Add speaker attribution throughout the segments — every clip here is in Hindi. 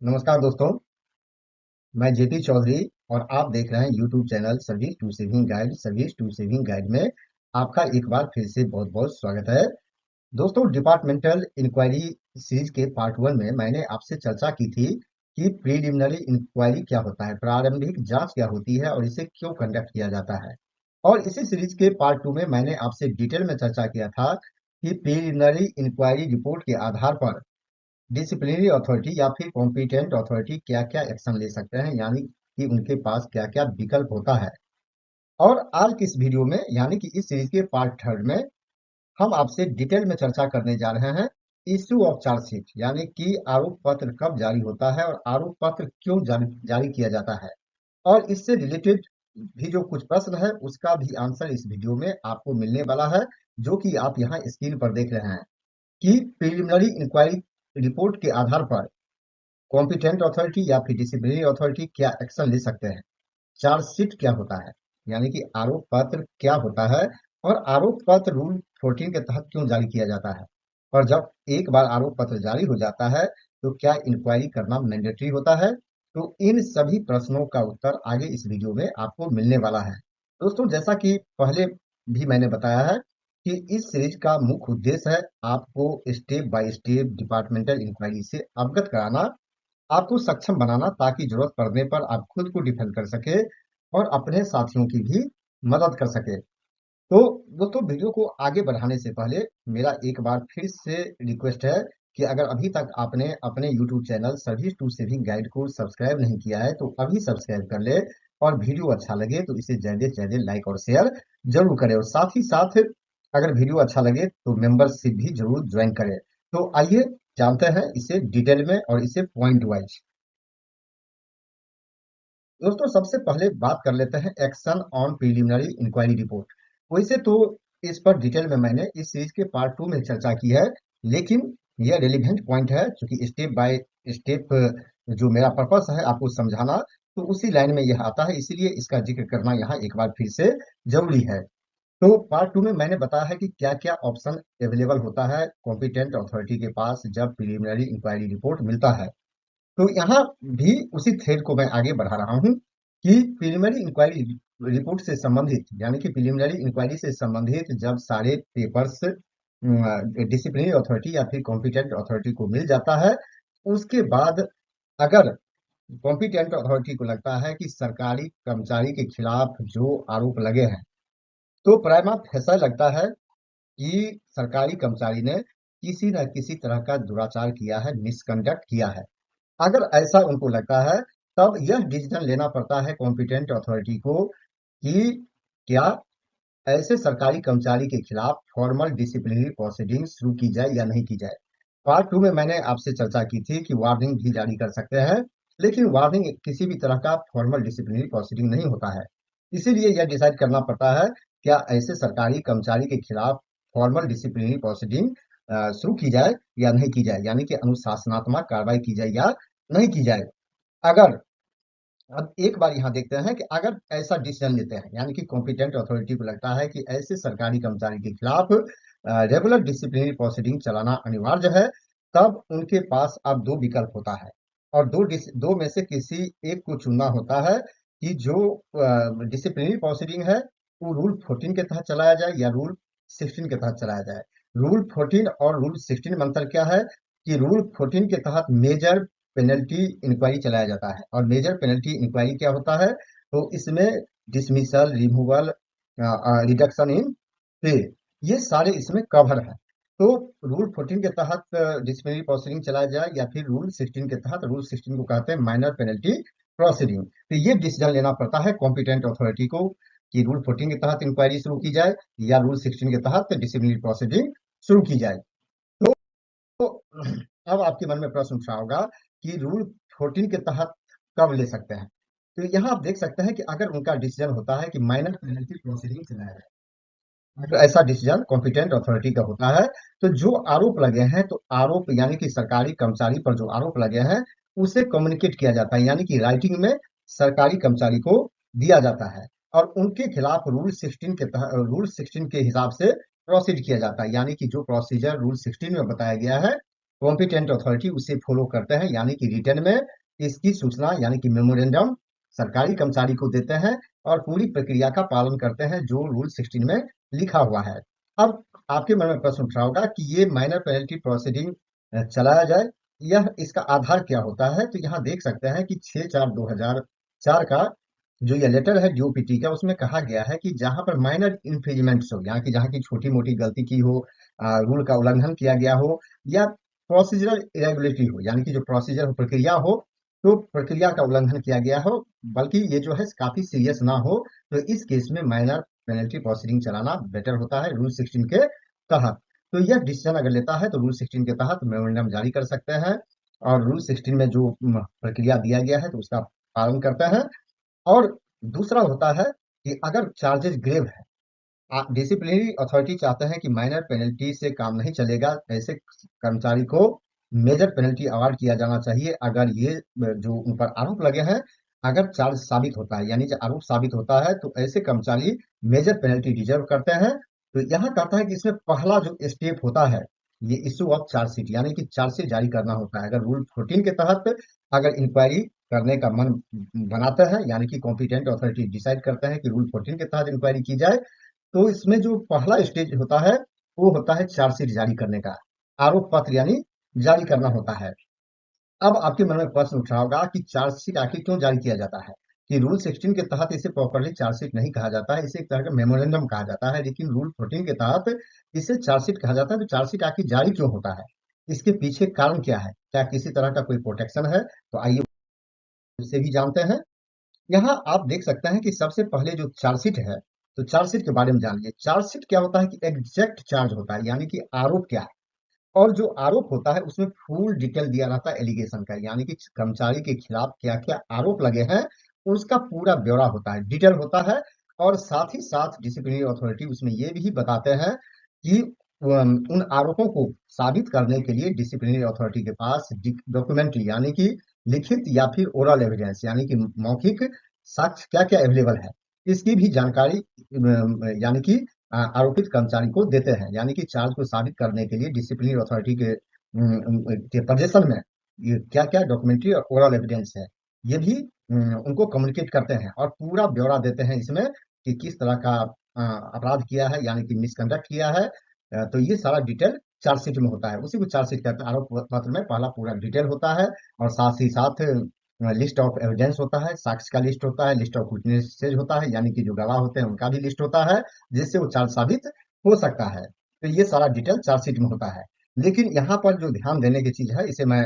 Speaker 1: नमस्कार दोस्तों। मैं जेपी चौधरी और आप देख रहे हैं YouTube channel service to saving guide. Service to saving guide में आपका एक बार फिर से बहुत बहुत स्वागत है। दोस्तों, डिपार्टमेंटल इंक्वायरी सीरीज के पार्ट वन में मैंने आपसे चर्चा की थी कि प्रीलिमिनरी इंक्वायरी क्या होता है, प्रारंभिक जांच क्या होती है और इसे क्यों कंडक्ट किया जाता है। और इसी सीरीज के पार्ट टू में मैंने आपसे डिटेल में चर्चा किया था कि प्रीलिमिनरी इंक्वायरी रिपोर्ट के आधार पर डिसिप्लिनरी अथॉरिटी या फिर कॉम्पिटेंट अथॉरिटी क्या क्या एक्शन ले सकते हैं, यानी कि उनके पास क्या क्या विकल्प होता है। और आज की इस वीडियो में यानी कि इस सीरीज के पार्ट थर्ड में हम आपसे डिटेल में चर्चा करने जा रहे हैं इश्यू ऑफ चार्जशीट, यानी कि आरोप पत्र कब जारी होता है और आरोप पत्र क्यों जारी किया जाता है। और इससे रिलेटेड भी जो कुछ प्रश्न है उसका भी आंसर इस वीडियो में आपको मिलने वाला है, जो कि आप यहाँ स्क्रीन पर देख रहे हैं कि प्रिलिमिनरी इंक्वायरी रिपोर्ट के आधार पर कॉम्पिटेंट अथॉरिटी या फिर डिसिप्लिनरी अथॉरिटी क्या एक्शन ले सकते हैं। चार्जशीट क्या होता है, यानी कि आरोप पत्र क्या होता है, और आरोप पत्र रूल 14 के तहत क्यों जारी किया जाता है। और जब एक बार आरोप पत्र जारी हो जाता है तो क्या इंक्वायरी करना मैंडेटरी होता है। तो इन सभी प्रश्नों का उत्तर आगे इस वीडियो में आपको मिलने वाला है। दोस्तों, जैसा कि पहले भी मैंने बताया है कि इस सीरीज का मुख्य उद्देश्य है आपको step by step departmental inquiry से अवगत कराना, आपको सक्षम बनाना, ताकि जरूरत पड़ने पर आप खुद को डिफेंड कर सके और अपने साथियों की भी मदद कर सके। तो दोस्तों, वीडियो को आगे बढ़ाने से पहले मेरा एक बार फिर से रिक्वेस्ट है कि अगर अभी तक आपने अपने YouTube channel service to saving guide को सब्सक्राइब नहीं किया है तो अभी सब्सक्राइब कर ले, और वीडियो अच्छा लगे तो इसे ज्यादा से ज्यादा लाइक और शेयर जरूर करें, और साथ ही साथ अगर वीडियो अच्छा लगे तो मेंबरशिप भी जरूर ज्वाइन करें। तो आइए जानते हैं इसे डिटेल में और इसे पॉइंट वाइज। दोस्तों, सबसे पहले बात कर लेते हैं action on preliminary inquiry report. वैसे तो इस पर डिटेल में मैंने इस सीरीज के पार्ट टू में चर्चा की है, लेकिन यह रेलिवेंट पॉइंट है क्योंकि स्टेप बाय स्टेप जो मेरा पर्पस है आपको समझाना, तो उसी लाइन में यह आता है, इसीलिए इसका जिक्र करना यहाँ एक बार फिर से जरूरी है। तो पार्ट टू में मैंने बताया है कि क्या क्या ऑप्शन अवेलेबल होता है कॉम्पिटेंट अथॉरिटी के पास जब प्रिलिमिनरी इंक्वायरी रिपोर्ट मिलता है। तो यहाँ भी उसी थ्रेड को मैं आगे बढ़ा रहा हूँ कि प्रिलिमिनरी इंक्वायरी रिपोर्ट से संबंधित, यानी कि प्रिलिमिनरी इंक्वायरी से संबंधित जब सारे पेपर्स डिसिप्लिनरी अथॉरिटी या फिर कॉम्पिटेंट अथॉरिटी को मिल जाता है, उसके बाद अगर कॉम्पिटेंट अथॉरिटी को लगता है कि सरकारी कर्मचारी के खिलाफ जो आरोप लगे हैं, तो प्राइमा फेसा लगता है कि सरकारी कर्मचारी ने किसी न किसी तरह का दुराचार किया है, मिसकंडक्ट किया है। अगर ऐसा उनको लगता है, तब यह डिसीजन लेना पड़ता है कॉम्पिटेंट अथॉरिटी को कि क्या ऐसे सरकारी कर्मचारी के खिलाफ फॉर्मल डिसिप्लिनरी प्रोसीडिंग शुरू की जाए या नहीं की जाए। पार्ट टू में मैंने आपसे चर्चा की थी कि वार्निंग भी जारी कर सकते हैं, लेकिन वार्निंग किसी भी तरह का फॉर्मल डिसिप्लिनरी प्रोसीडिंग नहीं होता है। इसीलिए यह डिसाइड करना पड़ता है क्या ऐसे सरकारी कर्मचारी के खिलाफ फॉर्मल डिसिप्लिनरी प्रोसीडिंग शुरू की जाए या नहीं की जाए, यानी कि अनुशासनात्मक कार्रवाई की जाए या नहीं की जाए। अगर अब एक बार यहाँ देखते हैं कि अगर ऐसा डिसीजन लेते हैं, यानी कि कॉम्पिटेंट अथॉरिटी को लगता है कि ऐसे सरकारी कर्मचारी के खिलाफ रेगुलर डिसिप्लिनरी प्रोसीडिंग चलाना अनिवार्य है, तब उनके पास अब दो विकल्प होता है, और दो में से किसी एक को चुनना होता है कि जो डिसिप्लिनरी प्रोसीडिंग है वो रूल 14 के तहत चलाया जाए या रूल 16 के तहत चलाया जाए। रूल 14 और रूल 16 में अंतर क्या है कि रूल 14 के तहत मेजर पेनल्टी इंक्वायरी चलाया जाता है, और मेजर पेनल्टी इंक्वायरी क्या होता है, तो इसमें डिसमिसल, रिमूवल, रिडक्शन इन पे, ये सारे इसमें कवर है। तो रूल 14 के तहत डिसिप्लिनरी प्रोसीडिंग चलाया जाए या फिर रूल 16 के तहत, रूल 16 को कहते हैं माइनर पेनल्टी प्रोसीडिंग। तो ये डिसीजन लेना पड़ता है कॉम्पिटेंट अथॉरिटी को कि रूल 14 के तहत इंक्वायरी शुरू की जाए या रूल 16 के तहत डिसिप्लिनरी प्रोसीडिंग शुरू की जाए। तो अब आपके मन में प्रश्न उठ रहा होगा कि रूल 14 के तहत कब ले सकते हैं। तो यहाँ आप देख सकते हैं कि अगर उनका डिसीजन होता है कि माइनर पेनल्टी प्रोसीडिंग चलाया जाए, अगर ऐसा डिसीजन कॉम्पिटेंट अथॉरिटी का होता है, तो जो आरोप लगे हैं, तो आरोप यानी कि सरकारी कर्मचारी पर जो आरोप लगे हैं उसे कम्युनिकेट किया जाता है, यानी कि राइटिंग में सरकारी कर्मचारी को दिया जाता है, और उनके खिलाफ रूल 16 के हिसाब से प्रोसीड किया जाता है, यानी कि जो प्रोसीजर रूल 16 में बताया गया है कॉम्पिटेंट अथॉरिटी उसे फॉलो करते हैं, यानी कि रिटर्न में इसकी सूचना यानी कि मेमोरेंडम सरकारी कर्मचारी को देते हैं और पूरी प्रक्रिया का पालन करते हैं जो रूल 16 में लिखा हुआ है। अब आपके मन में प्रश्न उठ रहा होगा कि ये माइनर पेनल्टी प्रोसीडिंग चलाया जाए, यह इसका आधार क्या होता है? तो यहाँ देख सकते हैं कि 6/4/2004 का जो ये लेटर है डीओपीटी का, उसमें कहा गया है कि जहां पर माइनर इन्फ्रिंजमेंट्स हो, यहाँ की जहाँ की छोटी मोटी गलती की हो, रूल का उल्लंघन किया गया हो, या प्रोसीजरल इरेगुलेटरी हो, यानी कि जो प्रोसीजर हो, प्रक्रिया हो, तो प्रक्रिया का उल्लंघन किया गया हो, बल्कि ये जो है काफी सीरियस ना हो, तो इस केस में माइनर पेनल्टी प्रोसीडिंग चलाना बेटर होता है रूल 16 के तहत। तो यह डिसीजन अगर लेता है तो रूल 16 के तहत मेमोरेंडम जारी कर सकते हैं, और रूल 16 में जो प्रक्रिया दिया गया है तो उसका पालन करते हैं। और दूसरा होता है कि अगर चार्जेस ग्रेव है, डिसिप्लिनरी अथॉरिटी चाहते हैं कि माइनर पेनल्टी से काम नहीं चलेगा, ऐसे कर्मचारी को मेजर पेनल्टी अवार्ड किया जाना चाहिए। अगर ये जो उन पर आरोप लगे हैं, अगर चार्ज साबित होता है, यानी जो आरोप साबित होता है, तो ऐसे कर्मचारी मेजर पेनल्टी डिजर्व करते हैं। तो यहाँ कहता है कि इसमें पहला जो स्टेप होता है, ये इशू ऑफ चार्जशीट, यानी कि चार्जशीट जारी करना होता है। अगर रूल 14 के तहत अगर इंक्वायरी करने का मन बनाते हैं, यानी कि कॉम्पिटेंट अथॉरिटी डिसाइड करते हैं कि रूल 14 के तहत इंक्वायरी की जाए, तो इसमें जो पहला स्टेज होता है वो होता है चार्जशीट जारी करने का, आरोप पत्र यानी जारी करना होता है। अब आपके मन में प्रश्न उठ रहा होगा कि चार्जशीट आखिर क्यों जारी किया जाता है? कि रूल 16 के तहत इसे प्रॉपरली चार्जशीट नहीं कहा जाता है, इसे एक तरह का मेमोरेंडम कहा जाता है, लेकिन रूल 14 के तहत इसे चार्जशीट कहा जाता है। तो चार्जशीट आखिर जारी क्यों होता है? इसके पीछे कारण क्या है? क्या किसी तरह का कोई प्रोटेक्शन है? तो आइए उसे भी जानते हैं। यहाँ आप देख सकते हैं कि सबसे पहले जो चार्जशीट है, तो चार्जशीट के बारे में जानिए। चार्जशीट क्या होता है कि एग्जैक्ट चार्ज होता है, यानी कि आरोप क्या है, और जो आरोप होता है उसमें फुल डिटेल दिया रहता है एलिगेशन का, यानी कि कर्मचारी के खिलाफ क्या क्या आरोप लगे हैं उसका पूरा ब्यौरा होता है, डिटेल होता है। और साथ ही साथ डिसिप्लिनरी अथॉरिटी उसमें ये भी बताते हैं कि उन आरोपों को साबित करने के लिए डिसिप्लिनरी अथॉरिटी के पास डॉक्यूमेंट्री, यानी कि लिखित या फिर ओरल एविडेंस, यानी कि मौखिक साक्ष्य क्या क्या अवेलेबल है, इसकी भी जानकारी यानी कि आरोपित कर्मचारी को देते हैं। यानी कि चार्ज को साबित करने के लिए डिसिप्लिनरी अथॉरिटी के पोजीशन में ये क्या क्या डॉक्यूमेंट्री और ओरल एविडेंस है, ये भी उनको कम्युनिकेट करते हैं और पूरा ब्यौरा देते हैं इसमें कि किस तरह का अपराध किया है, यानी कि मिसकंडक्ट किया है। तो ये सारा डिटेल चार्जशीट में होता है, उसी को चार्जशीट कहते हैं। आरोप पत्र में पहला पूरा डिटेल होता है, और साथ ही साथ लिस्ट ऑफ एविडेंस होता है, साक्ष्य का लिस्ट होता है, लिस्ट ऑफ विटनेसेज होता है, यानी कि जो गवाह होते हैं उनका भी लिस्ट होता है, जिससे वो चार्ज साबित हो सकता है। तो ये सारा डिटेल चार्जशीट में होता है। लेकिन यहाँ पर जो ध्यान देने की चीज है, इसे मैं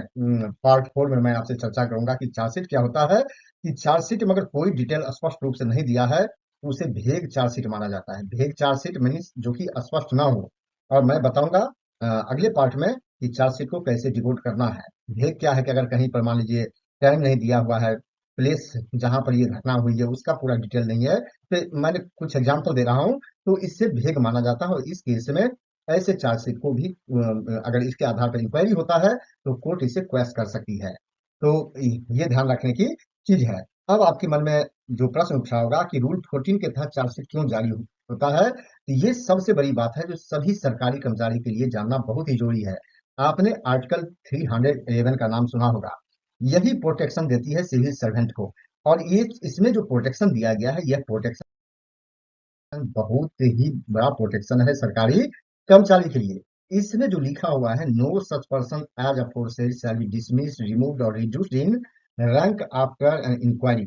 Speaker 1: पार्ट 4 में मैं आपसे चर्चा करूंगा कि चार्जशीट क्या होता है। कि चार्जशीट में अगर कोई डिटेल स्पष्ट रूप से नहीं दिया है तो उसे भेग चार्जशीट माना जाता है। भेग चार्जशीट मीन्स जो कि स्पष्ट ना हो, और मैं बताऊंगा अगले पार्ट में कि चार्जशीट को कैसे डिकोड करना है। भेग क्या है कि अगर कहीं पर मान लीजिए टाइम नहीं दिया हुआ है, प्लेस जहां पर ये घटना हुई है उसका पूरा डिटेल नहीं है, तो मैंने कुछ एग्जांपल दे रहा हूं, तो इससे भेग माना जाता है। और इस केस में ऐसे चार्जशीट को भी अगर इसके आधार पर इंक्वायरी होता है तो कोर्ट इसे क्वेश्चन कर सकती है। तो ये ध्यान रखने की चीज है। अब आपके मन में जो प्रश्न उठा होगा कि रूल 14 के तहत चार्जशीट क्यों जारी होता है, तो ये सबसे बड़ी बात है जो सभी सरकारी कर्मचारी के लिए जानना बहुत ही जरूरी है। आपने आर्टिकल 311 का नाम सुना होगा। यही प्रोटेक्शन देती है सिविल सर्वेंट को, और ये इसमें जो प्रोटेक्शन दिया गया है, यह प्रोटेक्शन बहुत ही बड़ा प्रोटेक्शन है सरकारी कर्मचारी के लिए। इसमें जो लिखा हुआ है, no such person as aforesaid shall be dismissed, removed और reduced in rank after an inquiry.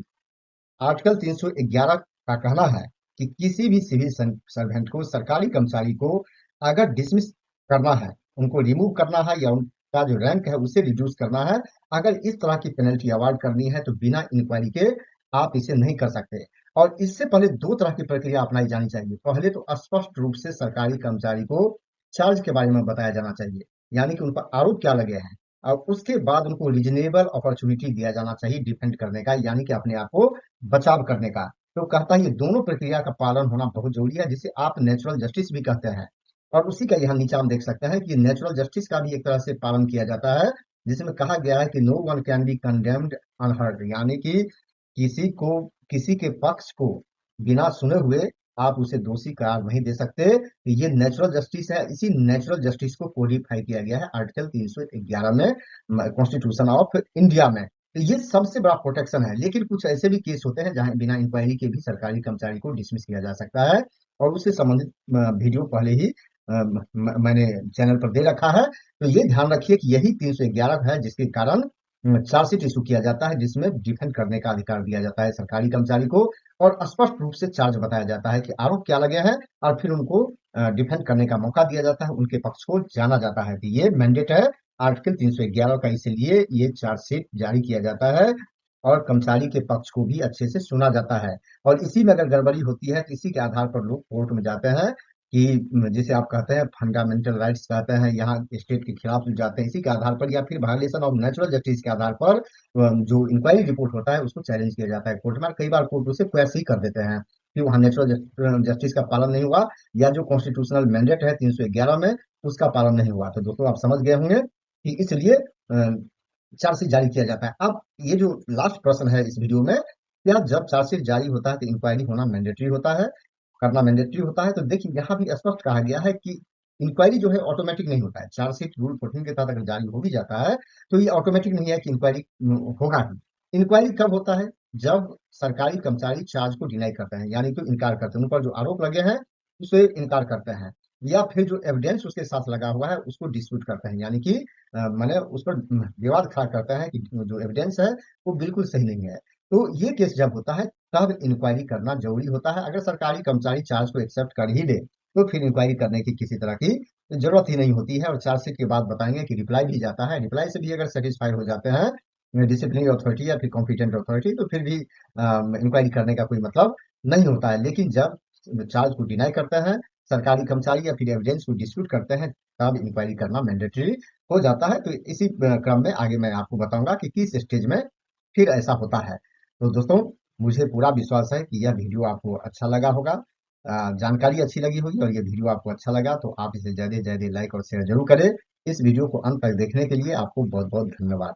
Speaker 1: Article 311 का कहना है कि किसी भी सिविल सर्वेंट को, सरकारी कर्मचारी को अगर डिसमिस करना है, उनको रिमूव करना है, या उनका जो रैंक है उसे रिड्यूस करना है, अगर इस तरह की पेनल्टी अवार्ड करनी है, तो बिना इंक्वायरी के आप इसे नहीं कर सकते। और इससे पहले दो तरह की प्रक्रिया अपनाई जानी चाहिए। पहले तो स्पष्ट रूप से सरकारी कर्मचारी को चार्ज के बारे में बताया जाना चाहिए, यानी कि उन पर आरोप क्या लगे हैं, और उसके बाद उनको रीजनेबल अपॉर्चुनिटी दिया जाना चाहिए डिफेंड करने का, यानी कि अपने आप को बचाव करने का। तो कहता है ये दोनों प्रक्रिया का पालन होना बहुत जरूरी है, जिसे आप नेचुरल जस्टिस भी कहते हैं। और उसी का यहाँ नीचे हम देख सकते हैं कि नेचुरल जस्टिस का भी एक तरह से पालन किया जाता है, जिसमें कहा गया है कि no one can be condemned unheard, यानी कि किसी को, किसी के पक्ष को बिना सुने हुए आप उसे दोषी करार नहीं दे सकते। ये नेचुरल जस्टिस है। इसी नेचुरल जस्टिस को कोडिफाई किया गया है आर्टिकल 311 में, कॉन्स्टिट्यूशन ऑफ इंडिया में। तो ये सबसे बड़ा प्रोटेक्शन है। लेकिन कुछ ऐसे भी केस होते हैं जहां बिना इंक्वायरी के भी सरकारी कर्मचारी को डिसमिस किया जा सकता है, और उससे संबंधित वीडियो पहले ही मैंने चैनल पर दे रखा है। तो ये ध्यान रखिए कि यही 311 है जिसके कारण चार्जशीट इशू किया जाता है, जिसमें डिफेंड करने का अधिकार दिया जाता है सरकारी कर्मचारी को, और स्पष्ट रूप से चार्ज बताया जाता है कि आरोप क्या लगे हैं, और फिर उनको डिफेंड करने का मौका दिया जाता है, उनके पक्ष को जाना जाता है कि ये मैंडेट है आर्टिकल 311 का, इसलिए ये चार्जशीट जारी किया जाता है और कर्मचारी के पक्ष को भी अच्छे से सुना जाता है। और इसी में अगर गड़बड़ी होती है तो इसी के आधार पर लोग कोर्ट में जाते हैं कि जिसे आप कहते हैं फंडामेंटल राइट्स कहते हैं, यहाँ स्टेट के खिलाफ जाते हैं इसी के आधार पर, या फिर वायलेशन ऑफ नेचुरल जस्टिस के आधार पर जो इंक्वायरी रिपोर्ट होता है उसको चैलेंज किया जाता है कोर्ट में। कई बार कोर्ट उसे क्वैश ही कर देते हैं कि वहाँ नेचुरल जस्टिस का पालन नहीं हुआ, या जो कॉन्स्टिट्यूशनल मैंडेट है 311 में उसका पालन नहीं हुआ। तो दोस्तों आप समझ गए होंगे कि इसलिए चार्जशीट जारी किया जाता है। अब ये जो लास्ट प्रश्न है इस वीडियो में, क्या जब चार्जशीट जारी होता है तो इंक्वायरी होना मैंडेटरी होता है, करना मैंडेटरी होता है? तो देखिए यहाँ भी स्पष्ट कहा गया है कि इंक्वायरी जो है ऑटोमेटिक नहीं होता है। चार्जशीट रूल 14 के तहत अगर जारी हो भी जाता है तो ये ऑटोमेटिक नहीं है कि इंक्वायरी होगा ही। इंक्वायरी कब होता है? जब सरकारी कर्मचारी चार्ज को डिनाई करते हैं, यानी कि इनकार करते हैं, उन पर जो आरोप लगे हैं उसे इनकार करते हैं, या फिर जो एविडेंस उसके साथ लगा हुआ है उसको डिस्प्यूट करते हैं, यानी कि मैंने उस पर विवाद खड़ा करते हैं कि जो एविडेंस है वो बिल्कुल सही नहीं है। तो ये केस जब होता है तब इंक्वायरी करना जरूरी होता है। अगर सरकारी कर्मचारी चार्ज को एक्सेप्ट कर ही दे तो फिर इंक्वायरी करने की किसी तरह की जरूरत ही नहीं होती है। और चार्जशीट के बाद बताएंगे कि रिप्लाई भी जाता है, रिप्लाई से भी अगर सेटिस्फाई हो जाते हैं डिसिप्लिनरी अथॉरिटी या फिर कॉम्पिटेंट अथॉरिटी, तो फिर भी इंक्वायरी करने का कोई मतलब नहीं होता है। लेकिन जब चार्ज को डिनाई करते हैं सरकारी कर्मचारी या फिर एविडेंस को डिस्प्यूट करते हैं तब इंक्वायरी करना मैंडेटरी हो जाता है। तो इसी क्रम में आगे मैं आपको बताऊंगा कि किस स्टेज में फिर ऐसा होता है। तो दोस्तों मुझे पूरा विश्वास है कि यह वीडियो आपको अच्छा लगा होगा, जानकारी अच्छी लगी होगी, और ये वीडियो आपको अच्छा लगा तो आप इसे ज्यादा से ज्यादा लाइक और शेयर जरूर करें। इस वीडियो को अंत तक देखने के लिए आपको बहुत बहुत धन्यवाद।